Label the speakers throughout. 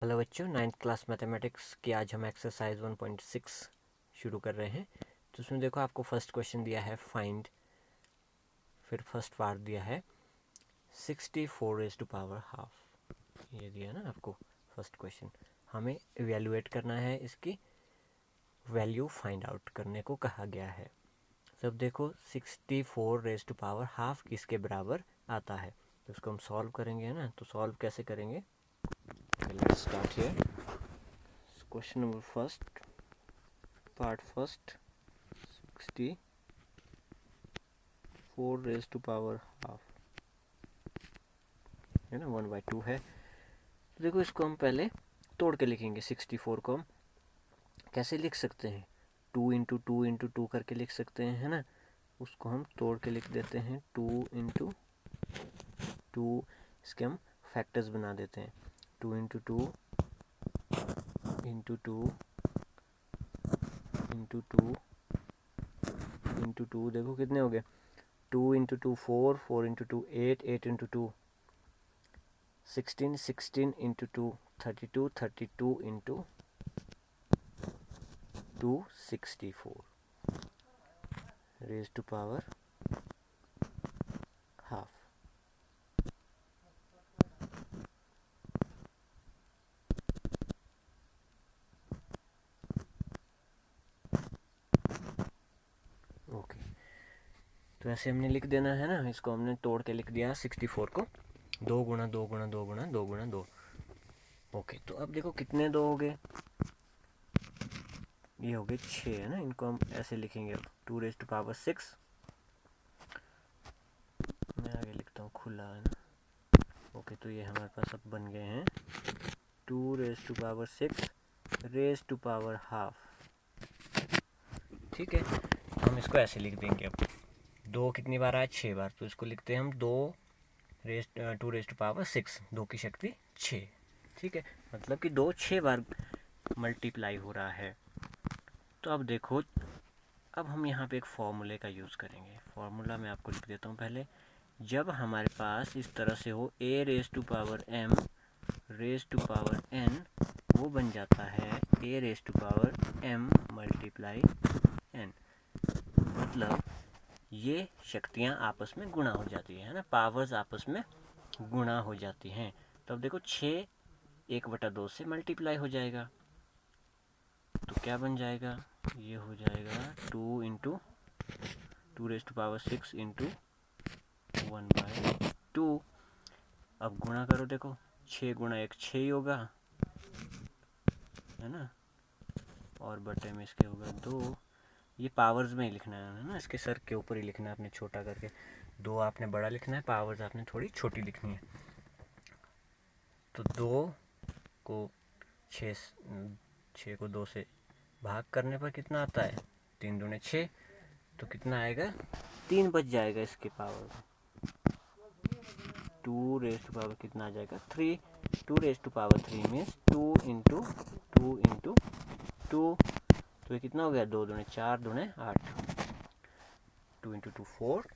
Speaker 1: Hello बच्चों, 9th class mathematics की आज हम एक्सरसाइज 1.6 शुरू कर रहे हैं। तो उसमें देखो, आपको फर्स्ट क्वेश्चन दिया है फाइंड, फिर फर्स्ट पार्ट दिया है 64 रेज़ टू पावर हाफ। ये दिया ना आपको फर्स्ट क्वेश्चन। हमें इवेल्युएट करना है, इसकी वैल्यू फाइंड आउट करने को कहा गया है। सब देखो, 64 रेज़ टू पावर हाफ किसके बराबर आता है, तो उसको हम सॉल्व करेंगे, है ना। तो सॉल्व कैसे करेंगे, let's start here. Question number first, part first, 64 raise to power half, है ना, 1/2 है। तो देखो, इसको हम पहले तोड़ के लिखेंगे। 64 को हम कैसे लिख सकते हैं, 2 × 2 × 2 करके लिख सकते हैं, है ना। उसको हम तोड़ के लिख देते हैं 2 × 2। इसके हम फैक्टर्स बना देते हैं, 2 × 2 × 2 × 2 × 2। देखो कितने हो गए, 2 × 2 4, 4 × 2 8, 8 × 2 16, 16 × 2 32, 32 × 2 64 raise to power half. Okay, तो ऐसे हमने लिख देना है ना। इसको हमने तोड़ के लिख दिया 64 को, 2 × 2 × 2 × 2 × 2। ओके, तो अब देखो कितने 2 हो गए, ये हो गए 6, है ना। इनको हम ऐसे लिखेंगे अब 2 रेज़ टू पावर 6। मैं आगे लिखता हूँ खुला, है ना। ओके, तो ये हमारे पास अब बन गए हैं 2 raise to power 6 raise to power half. ठीक है, हम इसको ऐसे लिख देंगे। अब 2 कितनी बार आया, 6 बार, तो इसको लिखते हैं हम 2 रेज़ टू पावर 6, 2 की शक्ति 6। ठीक है, मतलब कि 2 6 बार मल्टीप्लाई हो रहा है। तो अब देखो, अब हम यहाँ पे एक फॉर्मूले का यूज़ करेंगे। फॉर्मूला मैं आपको लिख देता हूँ पहले। जब हमारे पास इस तरह से हो a raise to power m raise to power n, वो बन जाता है a raise to power m multiply n। मतलब ये शक्तियाँ आपस में गुणा हो जाती है ना, पावर्स आपस में गुणा हो जाती हैं। तो अब देखो 6 1/2 से मल्टीप्लाई हो जाएगा, तो क्या बन जाएगा, ये हो जाएगा 2 × 2 रेज़ टू पावर 6 × 1/2। अब गुणा करो, देखो 6 × 1 6 ही होगा, है ना, और बटे में इसके होगा 2। ये पावर्स में ही लिखना है ना, इसके सर के ऊपर ही लिखना है आपने छोटा करके। 2 आपने बड़ा लिखना है, पावर्स आपने थोड़ी छोटी लिखनी है। तो 2 को 6 को 2 से भाग करने पर कितना आता है, 3 दूने 6, तो कितना आएगा, 3 बच जाएगा इसके पावर में। 2 रेज़ टू पावर कितना आ जाएगा, 3। 2 रेज़ टू पावर 3 मीन्स 2 × 2 × 2। तो ये कितना हो गया, 2 दूने 4, दूने 8, 2 × 2 4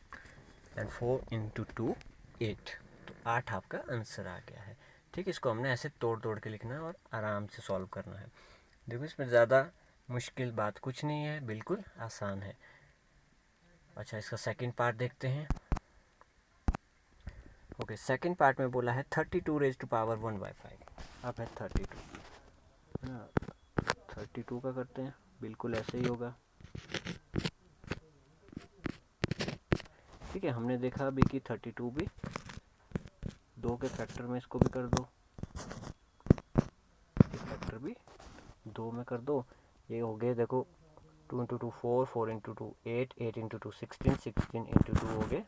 Speaker 1: एंड 4 × 2 8। तो 8 आपका आंसर आ गया है। ठीक, इसको हमने ऐसे तोड़ तोड़ के लिखना है और आराम से सॉल्व करना है। देखो, इसमें ज़्यादा मुश्किल बात कुछ नहीं है, बिल्कुल आसान है। अच्छा, इसका सेकंड पार्ट देखते हैं। ओके, सेकंड पार्ट में बोला है 32 रेज़ टू पावर 1/5। अब है 32, है ना। 32 का करते हैं, बिल्कुल ऐसे ही होगा। ठीक है, हमने देखा अभी कि 32 भी 2 के फैक्टर में, इसको भी कर दो, फैक्टर भी 2 में कर दो। ये हो गए, देखो 2 × 2 4, 4 × 2 8, 8 × 2 16, 16 × 2 हो गए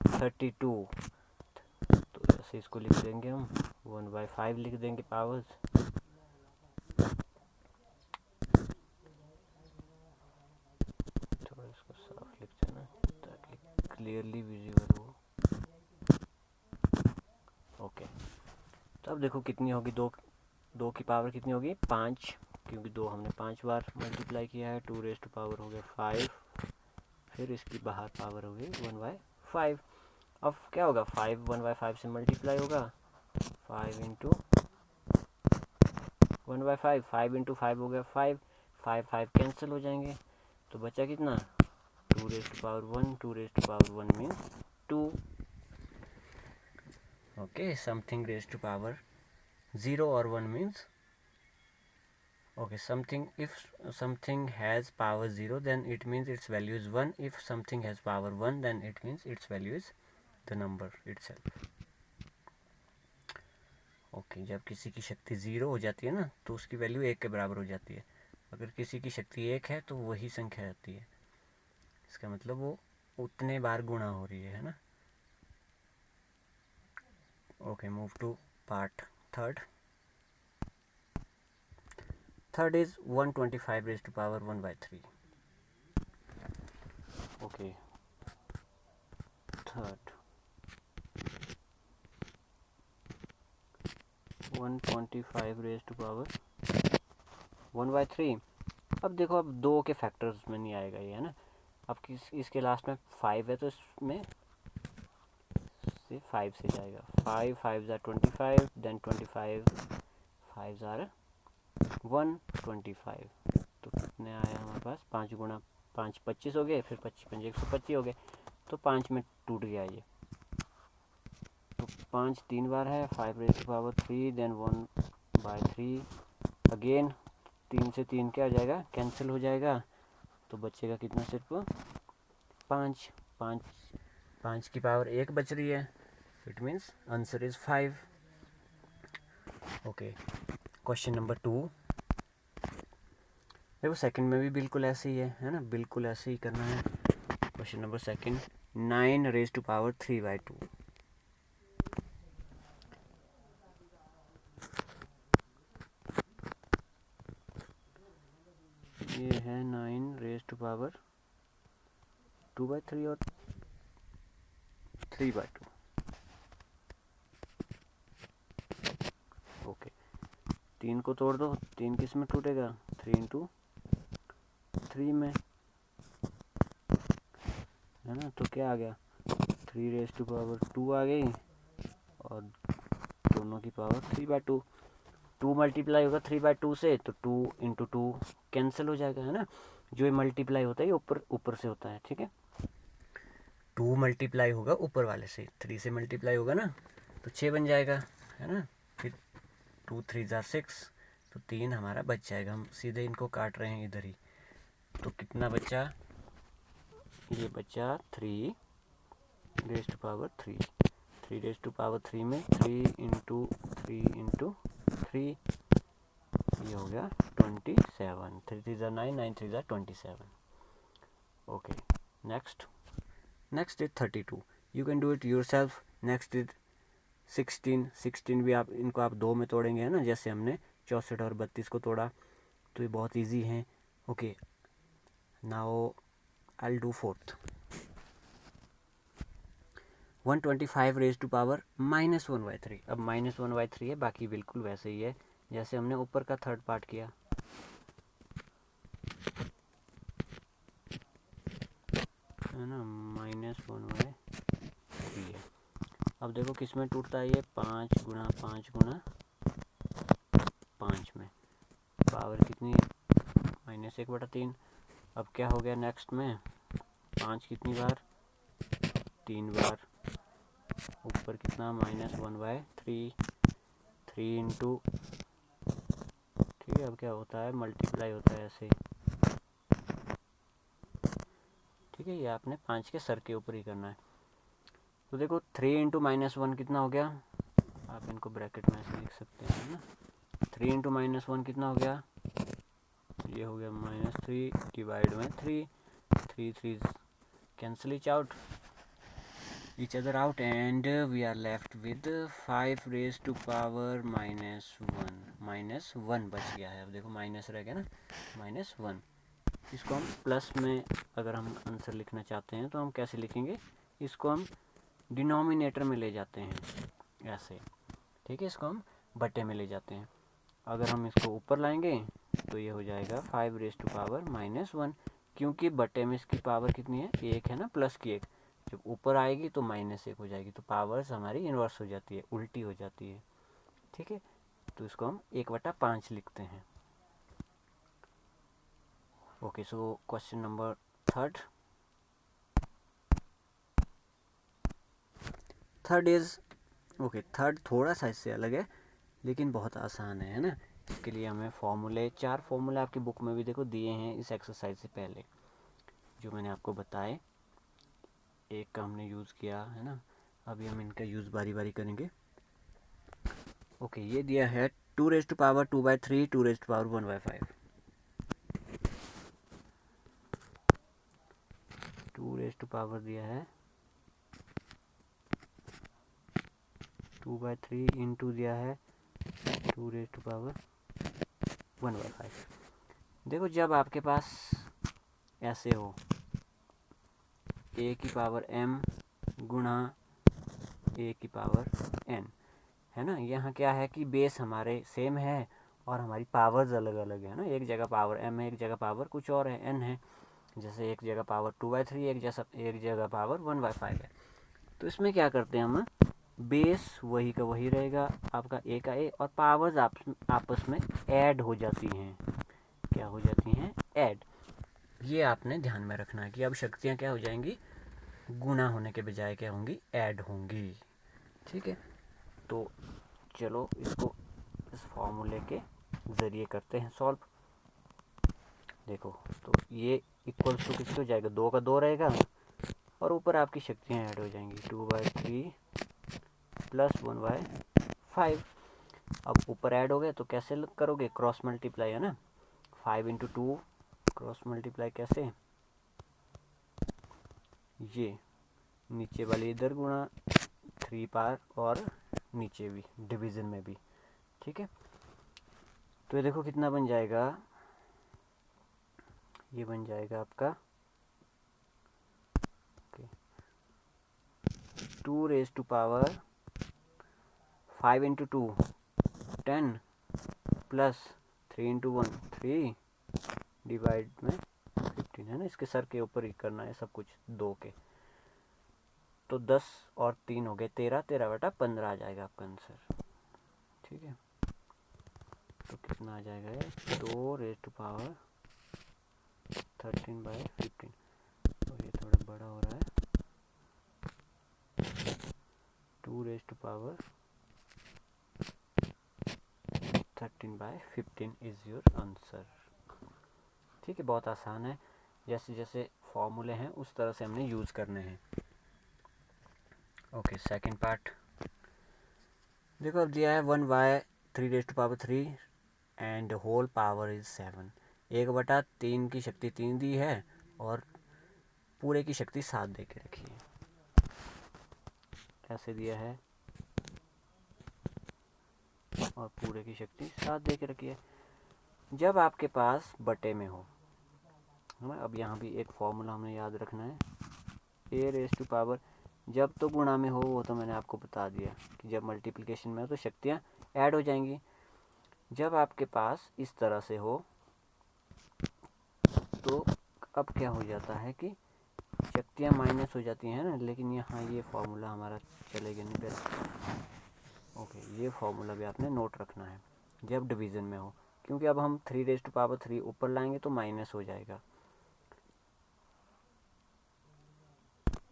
Speaker 1: 32। तो ऐसे इसको लिख देंगे हम, 1/5 लिख देंगे पावर्स। थोड़ा इसको साफ लिख देना ताकि क्लियरली विजिबल हो। ओके, तो अब देखो कितनी होगी, 2 की पावर कितनी होगी, 5, क्योंकि 2 हमने 5 बार मल्टीप्लाई किया है। 2 रेज़ टू पावर हो गया 5, फिर इसकी बाहर पावर हो गई 1/5। अब क्या होगा, 5 1/5 से मल्टीप्लाई होगा, 5 × 1/5, 5 इंटू 5 हो गया 5, 5 5 कैंसिल हो जाएंगे, तो बचा कितना 2 raise to power 1, 2 raise to power 1 means 2. Okay, something raise to power 0 और 1 means okay, something, if something has power 0 then it means its value is 1. If something has power 1 then it means its value is the number itself. Okay, जब किसी की शक्ति 0 हो जाती है ना तो उसकी वैल्यू 1 के बराबर हो जाती है. अगर किसी की शक्ति 1 है तो वही संख्या आती है. इसका मतलब वो उतने बार गुणा हो रही है ना. Okay, move to part third. Third is 125 raised to power 1/3. Okay, third 125 raised to power 1/3. अब देखो, अब 2 के फैक्टर्स में नहीं आएगा ये, है ना. अब इसके लास्ट में 5 है तो इसमें से 5 से जाएगा. 5 5 ज़ा 25, देन 25 5 ज़ा 125. तो कितने आया हमारे पास, 5 गुणा 5 25 हो गए, फिर 25 5 125 हो गए, तो 5 में टूट गया ये. तो 5 3 बार है, 5 raise to power 3, then 1/3 again. 3 से 3 क्या हो जाएगा, कैंसिल हो जाएगा, तो बचेगा कितना, सिर्फ 5. 5 की पावर 1 बच रही है, it means answer is 5. Okay, question number 2. देखो सेकंड में भी बिल्कुल ऐसे ही है ना, बिल्कुल ऐसे ही करना है. Question number second, 9 raise to power 3/2. ये है 9 रेज़ टू पावर 2/3 और 3/2. ओके, 3 को तोड़ दो, 3 किस में टूटेगा, 3 इंटू 3 में, है ना. तो क्या आ गया, 3 रेज़ टू पावर 2 आ गई, और दोनों की पावर 3/2. 2 मल्टीप्लाई होगा 3/2 से, तो 2 इंटू 2 कैंसिल हो जाएगा, है ना. जो ये मल्टीप्लाई होता है ये ऊपर से होता है, ठीक है. 2 मल्टीप्लाई होगा ऊपर वाले से, 3 से मल्टीप्लाई होगा ना तो 6 बन जाएगा, है ना. फिर 2 3 ज़ा 6, तो 3 हमारा बच जाएगा. हम सीधे इनको काट रहे हैं इधर ही, तो कितना बचा, ये बचा 3 raise to power 3. 3 raise to power 3 में 3 इंटू 3 इंटू 3, ये हो गया 27. 3 3 ज़ा 9, 9 3 ज़ा 27. Okay, next is 32. You can do it your self. Next is 16 भी आप इनको आप 2 में तोड़ेंगे, है ना, जैसे हमने 64 और 32 को तोड़ा, तो ये बहुत इजी है. Okay, now I will do fourth. 125 raise to power -1/3. अब -1/3 है, बाकी बिल्कुल वैसे ही है जैसे हमने ऊपर का थर्ड पार्ट किया, है ना. -1/3 है. अब देखो किस में टूटता है ये, 5 गुणा 5 गुणा 5 में. पावर कितनी, -1/3. अब क्या हो गया नेक्स्ट में, 5 कितनी बार, 3 बार. ऊपर कितना, -1/3, 3 इंटू, ठीक है. अब क्या होता है, मल्टीप्लाई होता है ऐसे, ठीक है. ये आपने 5 के सर के ऊपर ही करना है. तो देखो 3 इंटू -1 कितना हो गया, आप इनको ब्रैकेट में ऐसे लिख सकते हैं ना. 3 इंटू -1 कितना हो गया, ये हो गया -3 डिवाइड में 3. 3 3 cancel each other out and we are left with 5 raised to power -1 बच गया है. अब देखो माइनस रह गया ना, -1. इसको हम प्लस में, अगर हम आंसर लिखना चाहते हैं तो हम कैसे लिखेंगे, इसको हम डिनोमिनेटर में ले जाते हैं ऐसे, ठीक है. इसको हम बटे में ले जाते हैं. अगर हम इसको ऊपर लाएंगे तो ये हो जाएगा 5 रेज़ टू पावर -1, क्योंकि बटे में इसकी पावर कितनी है, 1 है ना, प्लस की 1. जब ऊपर आएगी तो -1 हो जाएगी, तो पावर्स हमारी इन्वर्स हो जाती है, उल्टी हो जाती है, ठीक है. तो इसको हम 1/5 लिखते हैं। Okay, so question number third is okay, third थोड़ा सा इससे अलग है लेकिन बहुत आसान है ना। इसके लिए हमें फॉर्मूले, 4 फॉर्मूले आपकी बुक में भी देखो दिए हैं इस एक्सरसाइज से पहले, जो मैंने आपको बताए। एक का हमने यूज़ किया है ना, अभी हम इनका यूज़ बारी बारी करेंगे। ओके, ये दिया है 2⁻² 2/3 2⁻1/5। 2 दिया है 2/3 इंटू दिया है 2⁻1/5। देखो जब आपके पास ऐसे हो a⁻m गुणा a⁻n, है ना। यहाँ क्या है कि बेस हमारे सेम है और हमारी पावर्स अलग अलग है ना। एक जगह पावर m है, एक जगह पावर कुछ और है, n है। जैसे एक जगह पावर 2/3, एक जगह पावर 1/5 है। तो इसमें क्या करते हैं हम, बेस वही का वही रहेगा आपका a का a, और पावर्स आपस में ऐड हो जाती हैं। क्या हो जाती हैं? ऐड। ये आपने ध्यान में रखना है कि अब शक्तियाँ क्या हो जाएंगी, गुणा होने के बजाय क्या होंगी, ऐड होंगी। ठीक है, तो चलो इसको इस फॉर्मूले के ज़रिए करते हैं सॉल्व। देखो, तो ये इक्वल्स टू किसको जाएगा, 2 का 2 रहेगा और ऊपर आपकी शक्तियाँ ऐड हो जाएंगी 2/3 प्लस 1/5। अब ऊपर ऐड हो गए तो कैसे करोगे, क्रॉस मल्टीप्लाई है ना। 5 इंटू 2 क्रॉस मल्टीप्लाई कैसे, ये नीचे वाली इधर गुणा 3 पार और नीचे भी डिवीज़न में भी। ठीक है, तो ये देखो कितना बन जाएगा, ये बन जाएगा आपका 2⁻5 इंटू 2 10 प्लस 3 इंटू 1 3 डिवाइड में 15 है ना। इसके सर के ऊपर ही करना है सब कुछ 2 के। तो 10 और 3 हो गए 13, 13/15 आ जाएगा आपका आंसर। ठीक है, तो कितना आ जाएगा ये, 2⁻13/15। तो ये थोड़ा बड़ा हो रहा है, 2⁻13/15 इज़ योर आंसर। ठीक है, बहुत आसान है। जैसे जैसे फॉर्मूले हैं उस तरह से हमने यूज़ करने हैं। ओके, सेकंड पार्ट देखो, अब दिया है 1/3 एंड होल पावर इज 7। 1/3 की शक्ति 3 दी है और पूरे की शक्ति 7 दे के रखी है। ऐसे दिया है और पूरे की शक्ति 7 दे के रखी है। जब आपके पास बटे में हो, अब यहाँ भी एक फॉर्मूला हमें याद रखना है, a⁻, जब तो गुणा में हो वो तो मैंने आपको बता दिया कि जब मल्टीप्लिकेशन में हो तो शक्तियाँ ऐड हो जाएंगी। जब आपके पास इस तरह से हो तो अब क्या हो जाता है कि शक्तियाँ माइनस हो जाती हैं ना। लेकिन यहाँ ये फॉर्मूला हमारा चलेगा नहीं पहले। ओके, ये फॉर्मूला भी आपने नोट रखना है जब डिवीज़न में हो, क्योंकि अब हम 3⁻3 ऊपर लाएंगे तो माइनस हो जाएगा।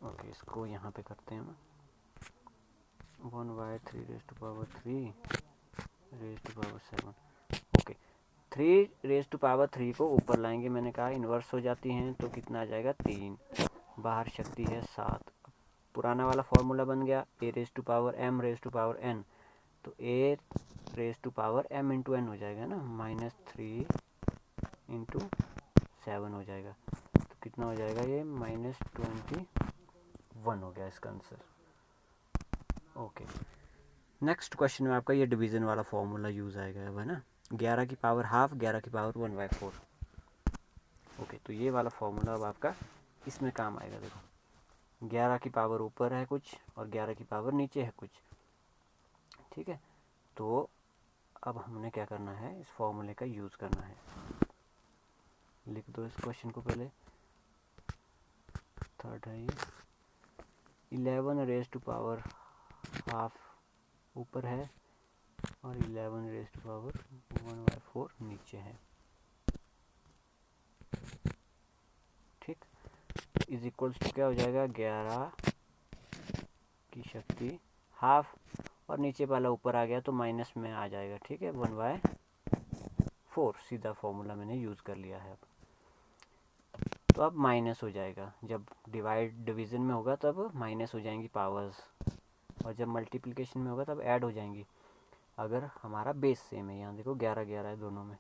Speaker 1: ओके, इसको यहाँ पे करते हैं हम 1/3⁻3⁻7। ओके, 3⁻3 को ऊपर लाएंगे, मैंने कहा इन्वर्स हो जाती हैं, तो कितना आ जाएगा 3, बाहर शक्ति है 7। पुराना वाला फॉर्मूला बन गया a⁻m⁻n, तो a⁻m इंटू n हो जाएगा ना, -3 इंटू 7 हो जाएगा। तो कितना हो जाएगा ये, -21 हो गया इसका आंसर। ओके, नेक्स्ट क्वेश्चन में आपका ये डिवीज़न वाला फॉर्मूला यूज़ आएगा है ना, 11 की पावर हाफ, 11 की पावर 1/4। ओके, तो ये वाला फॉर्मूला अब आपका इसमें काम आएगा। देखो, 11 की पावर ऊपर है कुछ और 11 की पावर नीचे है कुछ। ठीक है, तो अब हमने क्या करना है, इस फॉर्मूले का यूज़ करना है। लिख दो इस क्वेश्चन को पहले, थर्ड है ये। 11 रेज़ टू पावर हाफ ऊपर है और 11 रेज़ टू पावर 1/4 नीचे है। ठीक, इज इक्वल्स टू क्या हो जाएगा, 11 की शक्ति हाफ, और नीचे वाला ऊपर आ गया तो माइनस में आ जाएगा। ठीक है, 1/4 सीधा फॉर्मूला मैंने यूज़ कर लिया है। तो अब माइनस हो जाएगा, जब डिवीज़न में होगा तब माइनस हो जाएंगी पावर्स, और जब मल्टीप्लिकेशन में होगा तब ऐड हो जाएंगी, अगर हमारा बेस सेम है। यहाँ देखो 11 है दोनों में।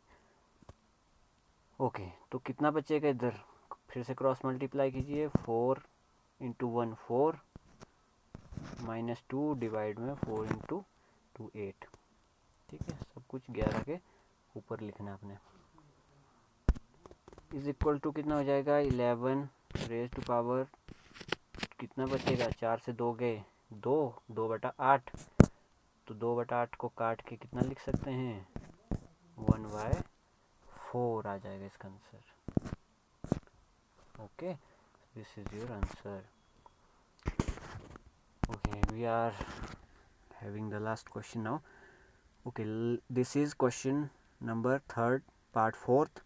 Speaker 1: ओके, तो कितना बचेगा इधर, फिर से क्रॉस मल्टीप्लाई कीजिए, 4 इंटू 1 4 -2 डिवाइड में 4 इंटू 2 8। ठीक है, सब कुछ 11 के ऊपर लिखना आपने। इज इक्वल टू कितना हो जाएगा, 11 रेज टू पावर कितना बचेगा, 4 से 2 गए 2, 2/8, तो 2/8 को काट के कितना लिख सकते हैं, 1/4 आ जाएगा इसका answer. Okay, this is your answer. Okay, we are having the last question now. Okay, this is question number 3rd part 4th,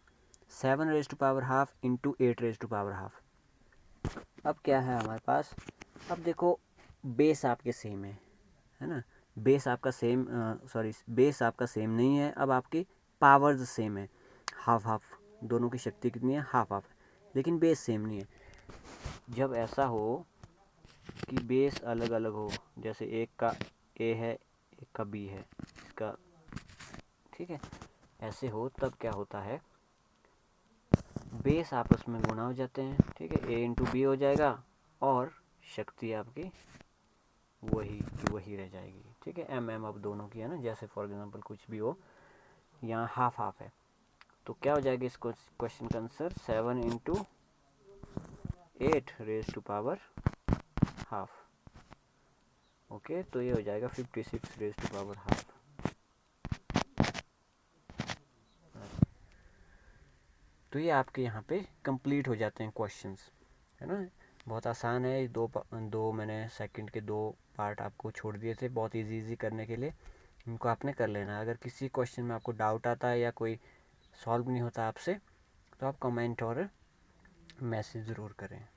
Speaker 1: 7 raised to power half into 8 raised to power half. अब क्या है हमारे पास, अब देखो base आपके same है ना, base आपका सेम बेस आपका सेम नहीं है, अब आपकी पावर्स सेम है, हाफ हाफ, दोनों की शक्ति कितनी है, हाफ हाफ, लेकिन बेस सेम नहीं है। जब ऐसा हो कि बेस अलग अलग हो, जैसे एक का ए है एक का बी है इसका, ठीक है, ऐसे हो तब क्या होता है, बेस आपस में गुणा हो जाते हैं। ठीक है, ए इंटू बी हो जाएगा और शक्ति आपकी वही की वही रह जाएगी। ठीक है, एम अब दोनों की है ना, जैसे फॉर एग्जांपल कुछ भी हो, यहाँ हाफ हाफ है, तो क्या हो जाएगा इस क्वेश्चन का answer, 7 into 8 raise to power half. Okay, तो ये हो जाएगा 56 रेज टू पावर हाफ। तो ये आपके यहाँ पे कंप्लीट हो जाते हैं क्वेश्चंस, है ना। बहुत आसान है, दो मैंने सेकंड के 2 पार्ट आपको छोड़ दिए थे बहुत इजी करने के लिए, इनको आपने कर लेना। अगर किसी क्वेश्चन में आपको डाउट आता है या कोई सॉल्व नहीं होता आपसे, तो आप कमेंट और मैसेज ज़रूर करें।